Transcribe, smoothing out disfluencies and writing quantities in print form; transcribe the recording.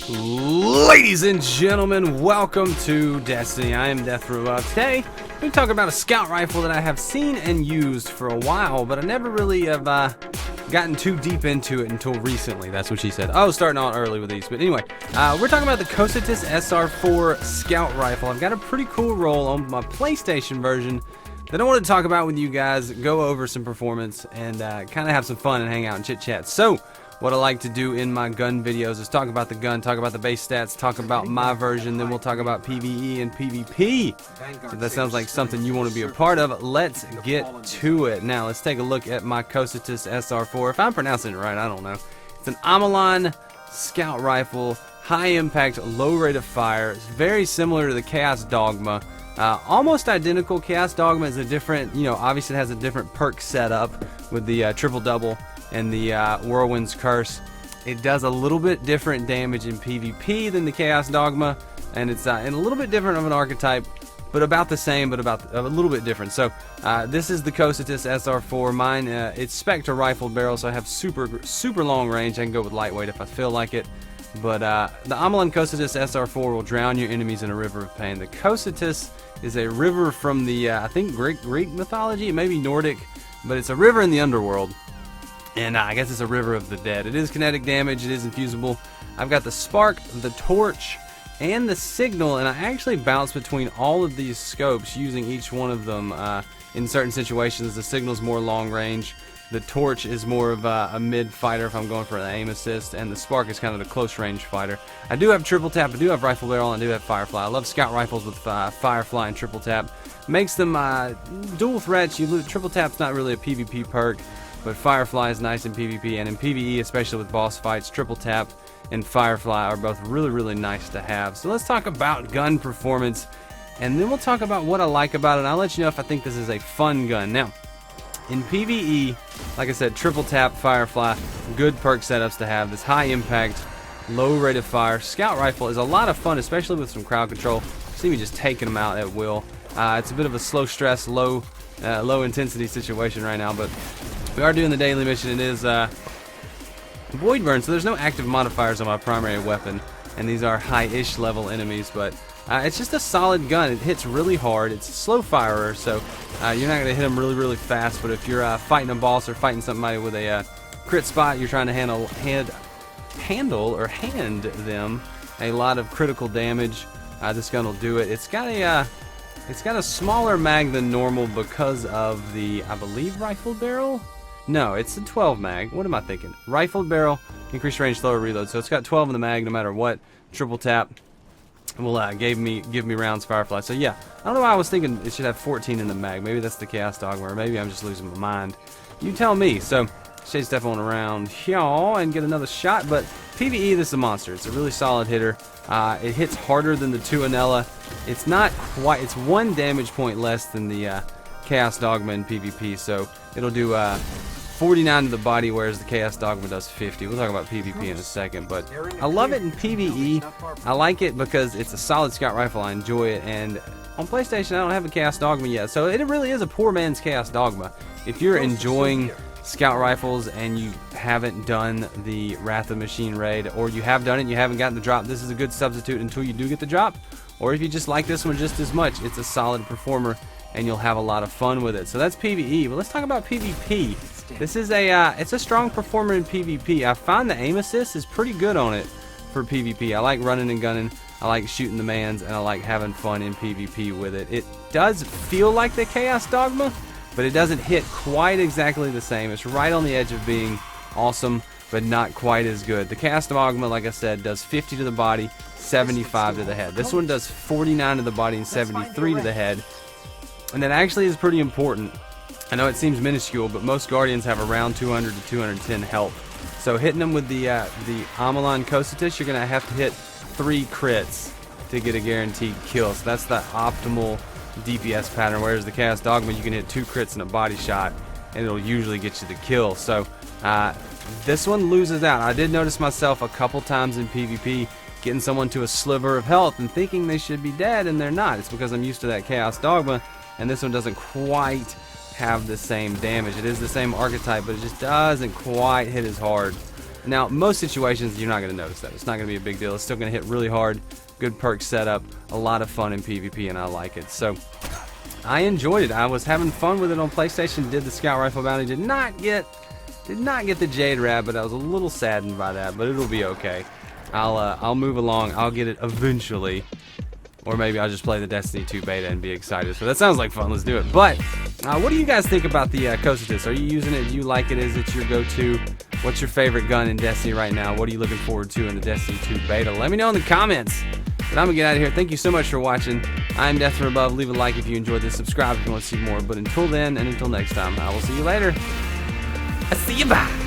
Ladies and gentlemen, welcome to Destiny. I am Deathrow. Today, we're going to talk about a scout rifle that I have seen and used for a while, but I never really have gotten too deep into it until recently. That's what she said. Oh, starting out early with these. But anyway, we're talking about the Cocytus Sr4 scout rifle. I've got a pretty cool roll on my PlayStation version that I want to talk about with you guys, go over some performance, and kind of have some fun and hang out and chit-chat. So, what I like to do in my gun videos is talk about the gun, talk about the base stats, talk about my version, then we'll talk about PvE and PvP. So that sounds like something you want to be a part of. Let's get to it. Now, let's take a look at my Cocytus Sr4. If I'm pronouncing it right, I don't know. It's an Omolon scout rifle, high impact, low rate of fire. It's very similar to the Chaos Dogma. Almost identical. Chaos Dogma is a different, obviously it has a different perk setup with the triple double and the Whirlwind's Curse. It does a little bit different damage in PvP than the Chaos Dogma, and it's in a little bit different of an archetype, but about the same, but about a little bit different. So this is the Cocytus Sr4. Mine, it's spec to rifled barrel, so I have super long range. I can go with lightweight if I feel like it. But the Omolon Cocytus Sr4 will drown your enemies in a river of pain. The Cocytus is a river from the, I think, Greek mythology. It may be Nordic, but it's a river in the underworld. And I guess it's a river of the dead. It is kinetic damage. It is infusible. I've got the spark, the torch, and the signal. And I actually bounce between all of these scopes using each one of them in certain situations. The signal's more long range. The torch is more of a mid fighter if I'm going for an aim assist. And the spark is kind of a close range fighter. I do have triple tap. I do have rifle barrel. And I do have firefly. I love scout rifles with firefly and triple tap. Makes them dual threats. Triple tap's not really a PvP perk, but Firefly is nice in PvP, and in PvE, especially with boss fights, triple tap and Firefly are both really nice to have. So let's talk about gun performance, and then we'll talk about what I like about it, and I'll let you know if I think this is a fun gun. Now, in PvE, like I said, triple tap, Firefly, good perk setups to have. This high impact, low rate of fire scout rifle is a lot of fun, especially with some crowd control. See me just taking them out at will. It's a bit of a slow stress, low intensity situation right now, but we are doing the daily mission. It is void burn, so there's no active modifiers on my primary weapon, and these are high-ish level enemies, but it's just a solid gun. It hits really hard. It's a slow firer, so you're not going to hit them really fast, but if you're fighting a boss or fighting somebody with a crit spot, you're trying to hand them a lot of critical damage. This gun will do it. It's got a smaller mag than normal because of the, I believe, rifle barrel. No, it's a 12 mag. What am I thinking? Rifled barrel, increased range, slower reload. So it's got 12 in the mag no matter what. Triple tap will give me rounds, Firefly. So yeah, I don't know why I was thinking it should have 14 in the mag. Maybe that's the Chaos Dogma, or maybe I'm just losing my mind. You tell me. So Shade step on around here and get another shot. But PvE, this is a monster. It's a really solid hitter. It hits harder than the Tuanella. It's not quite. It's 1 damage point less than the Chaos Dogma in PvP. So it'll do 49 to the body, whereas the Chaos Dogma does 50. We'll talk about PvP in a second, but I love it in PvE. I like it because it's a solid scout rifle. I enjoy it, and on PlayStation I don't have a Chaos Dogma yet, so it really is a poor man's Chaos Dogma. If you're enjoying scout rifles and you haven't done the Wrath of Machine raid, or you have done it and you haven't gotten the drop, this is a good substitute until you do get the drop. Or if you just like this one just as much, it's a solid performer and you'll have a lot of fun with it. So that's PvE, but let's talk about PvP. This is it's a strong performer in PvP. I find the aim assist is pretty good on it for PvP. I like running and gunning, I like shooting the mans, and I like having fun in PvP with it. It does feel like the Chaos Dogma, but it doesn't hit quite exactly the same. It's right on the edge of being awesome, but not quite as good. The Chaos Dogma, like I said, does 50 to the body, 75 to the head. This one does 49 to the body and 73 to the head. And that actually is pretty important. I know it seems minuscule, but most Guardians have around 200 to 210 health. So hitting them with the Omolon Cocytus, you're going to have to hit 3 crits to get a guaranteed kill. So that's the optimal DPS pattern, whereas the Chaos Dogma, you can hit 2 crits and a body shot, and it'll usually get you the kill. So this one loses out. I did notice myself a couple times in PvP getting someone to a sliver of health and thinking they should be dead, and they're not. It's because I'm used to that Chaos Dogma, and this one doesn't quite have the same damage. It is the same archetype, but it just doesn't quite hit as hard. Now, most situations, you're not going to notice that. It's not going to be a big deal. It's still going to hit really hard. Good perk setup. A lot of fun in PvP, and I like it. So, I enjoyed it. I was having fun with it on PlayStation. Did the Scout Rifle bounty. Did not get the Jade Rabbit. I was a little saddened by that, but it'll be okay. I'll move along. I'll get it eventually. Or maybe I'll just play the Destiny 2 beta and be excited. So that sounds like fun. Let's do it. But what do you guys think about the Cocytus? Are you using it? Do you like it? Is it your go-to? What's your favorite gun in Destiny right now? What are you looking forward to in the Destiny 2 beta? Let me know in the comments. But I'm going to get out of here. Thank you so much for watching. I'm Death from Above. Leave a like if you enjoyed this. Subscribe if you want to see more. But until then and until next time, I will see you later. I see you. Bye.